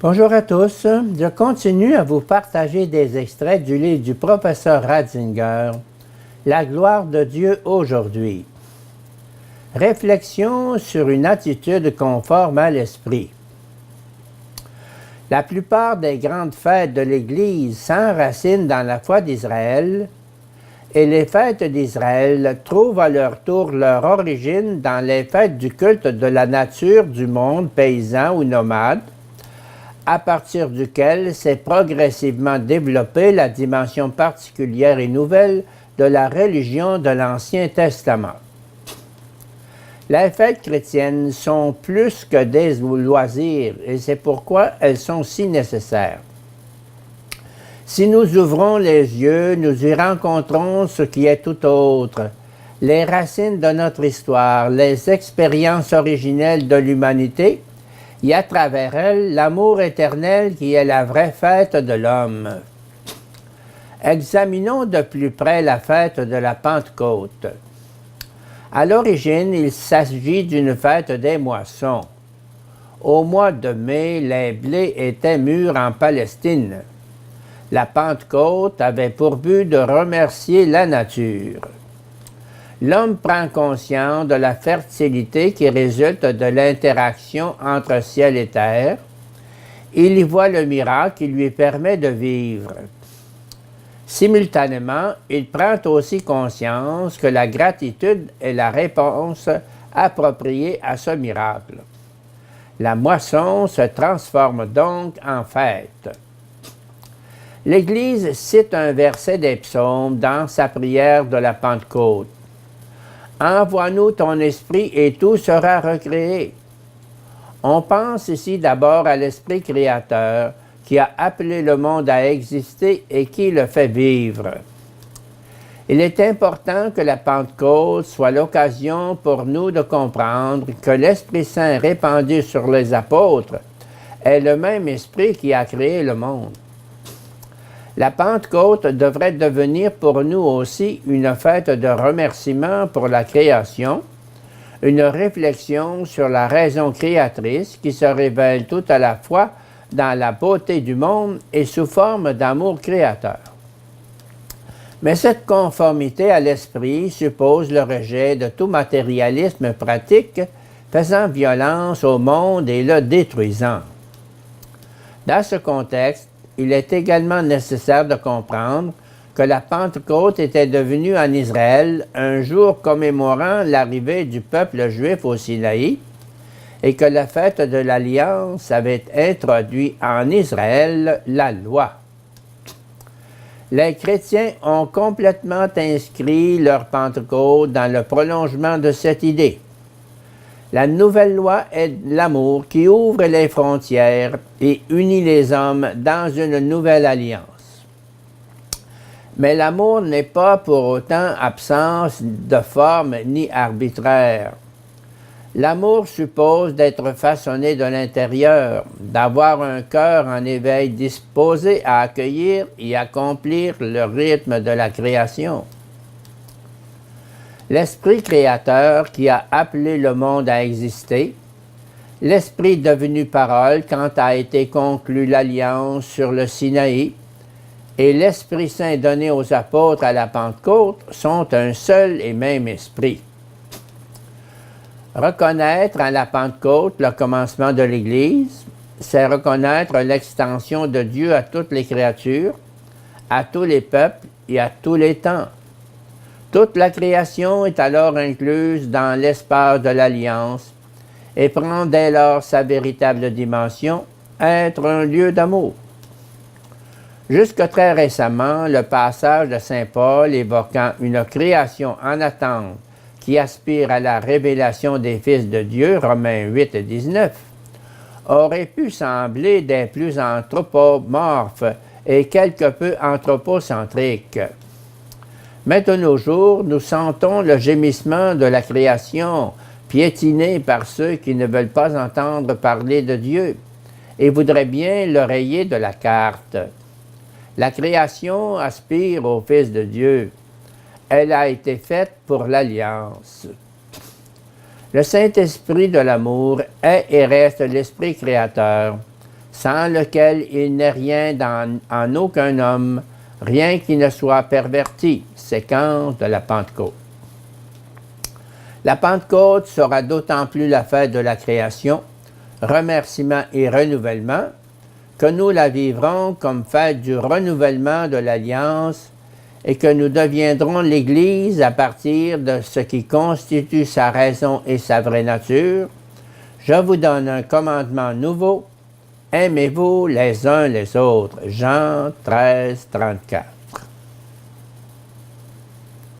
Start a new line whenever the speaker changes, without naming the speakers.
Bonjour à tous, je continue à vous partager des extraits du livre du professeur Ratzinger, La gloire de Dieu aujourd'hui. Réflexion sur une attitude conforme à l'esprit. La plupart des grandes fêtes de l'Église s'enracinent dans la foi d'Israël, et les fêtes d'Israël trouvent à leur tour leur origine dans les fêtes du culte de la nature du monde paysan ou nomade, à partir duquel s'est progressivement développée la dimension particulière et nouvelle de la religion de l'Ancien Testament. Les fêtes chrétiennes sont plus que des loisirs et c'est pourquoi elles sont si nécessaires. Si nous ouvrons les yeux, nous y rencontrons ce qui est tout autre, les racines de notre histoire, les expériences originelles de l'humanité, et à travers elles, l'amour éternel qui est la vraie fête de l'homme. Examinons de plus près la fête de la Pentecôte. À l'origine, il s'agit d'une fête des moissons. Au mois de mai, les blés étaient mûrs en Palestine. La Pentecôte avait pour but de remercier la nature. L'homme prend conscience de la fertilité qui résulte de l'interaction entre ciel et terre. Il y voit le miracle qui lui permet de vivre. Simultanément, il prend aussi conscience que la gratitude est la réponse appropriée à ce miracle. La moisson se transforme donc en fête. L'Église cite un verset des psaumes dans sa prière de la Pentecôte. « Envoie-nous ton esprit et tout sera recréé. » On pense ici d'abord à l'Esprit créateur qui a appelé le monde à exister et qui le fait vivre. Il est important que la Pentecôte soit l'occasion pour nous de comprendre que l'Esprit Saint répandu sur les apôtres est le même Esprit qui a créé le monde. La Pentecôte devrait devenir pour nous aussi une fête de remerciement pour la création, une réflexion sur la raison créatrice qui se révèle tout à la fois dans la beauté du monde et sous forme d'amour créateur. Mais cette conformité à l'esprit suppose le rejet de tout matérialisme pratique faisant violence au monde et le détruisant. Dans ce contexte, il est également nécessaire de comprendre que la Pentecôte était devenue en Israël un jour commémorant l'arrivée du peuple juif au Sinaï et que la fête de l'Alliance avait introduit en Israël la loi. Les chrétiens ont complètement inscrit leur Pentecôte dans le prolongement de cette idée. La nouvelle loi est l'amour qui ouvre les frontières et unit les hommes dans une nouvelle alliance. Mais l'amour n'est pas pour autant absence de forme ni arbitraire. L'amour suppose d'être façonné de l'intérieur, d'avoir un cœur en éveil disposé à accueillir et accomplir le rythme de la création. L'Esprit créateur qui a appelé le monde à exister, l'Esprit devenu parole quand a été conclue l'Alliance sur le Sinaï, et l'Esprit Saint donné aux apôtres à la Pentecôte sont un seul et même Esprit. Reconnaître à la Pentecôte le commencement de l'Église, c'est reconnaître l'extension de Dieu à toutes les créatures, à tous les peuples et à tous les temps. Toute la création est alors incluse dans l'espace de l'Alliance et prend dès lors sa véritable dimension, être un lieu d'amour. Jusque très récemment, le passage de saint Paul évoquant une création en attente qui aspire à la révélation des fils de Dieu, Romains 8 et 19, aurait pu sembler des plus anthropomorphes et quelque peu anthropocentriques. Mais de nos jours, nous sentons le gémissement de la création, piétinée par ceux qui ne veulent pas entendre parler de Dieu et voudraient bien le rayer de la carte. La création aspire au Fils de Dieu. Elle a été faite pour l'Alliance. Le Saint-Esprit de l'amour est et reste l'Esprit créateur, sans lequel il n'est rien en aucun homme, rien qui ne soit perverti. Séquence de la Pentecôte. La Pentecôte sera d'autant plus la fête de la création, remerciement et renouvellement, que nous la vivrons comme fête du renouvellement de l'Alliance et que nous deviendrons l'Église à partir de ce qui constitue sa raison et sa vraie nature. Je vous donne un commandement nouveau. Aimez-vous les uns les autres. Jean 13, 34.